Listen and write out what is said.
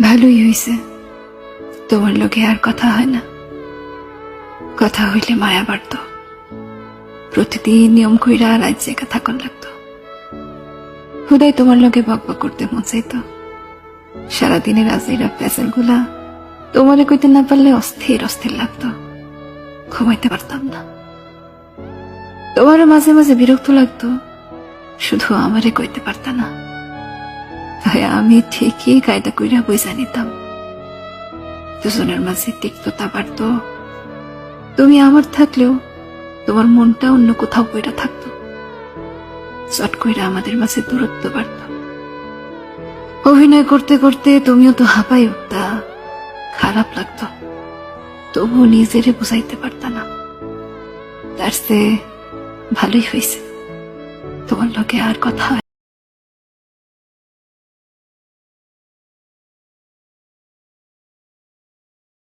ভালোই হয়েছে, তোমার লোকে আর কথা হয় না। কথা হইলে মায়া বাড়ত, প্রতিদিন নিয়ম কইরা রাত জেগা থাকন লাগতো। হুদাই তোমার লোকে বকবক করতে মন চাইতো। সারাদিনের আজেরা প্যাসেল গুলা তোমারে কইতে না পারলে অস্থির অস্থির লাগতো, ঘুমাইতে পারতাম না। তোমারও মাঝে মাঝে বিরক্ত লাগতো, শুধু আমারে কইতে পারতা না। তাই আমি ঠিকই কায়দা কইরা বুঝা নিতাম। দুজনের মাঝে তিক্ততা বাড়ত। তুমি আমার থাকলেও তোমার মনটা অন্য কোথাও কইরা থাকতো। চট কইরা আমাদের মাঝে দূরত্ব বাড়ত। অভিনয় করতে করতে তুমিও তো হাঁপাই উঠতা, খারাপ লাগতো, তবু নিজেরে বুঝাইতে পারতা না। তার চেয়ে ভালোই হয়েছে, তোমার লোকে আর কথা হয়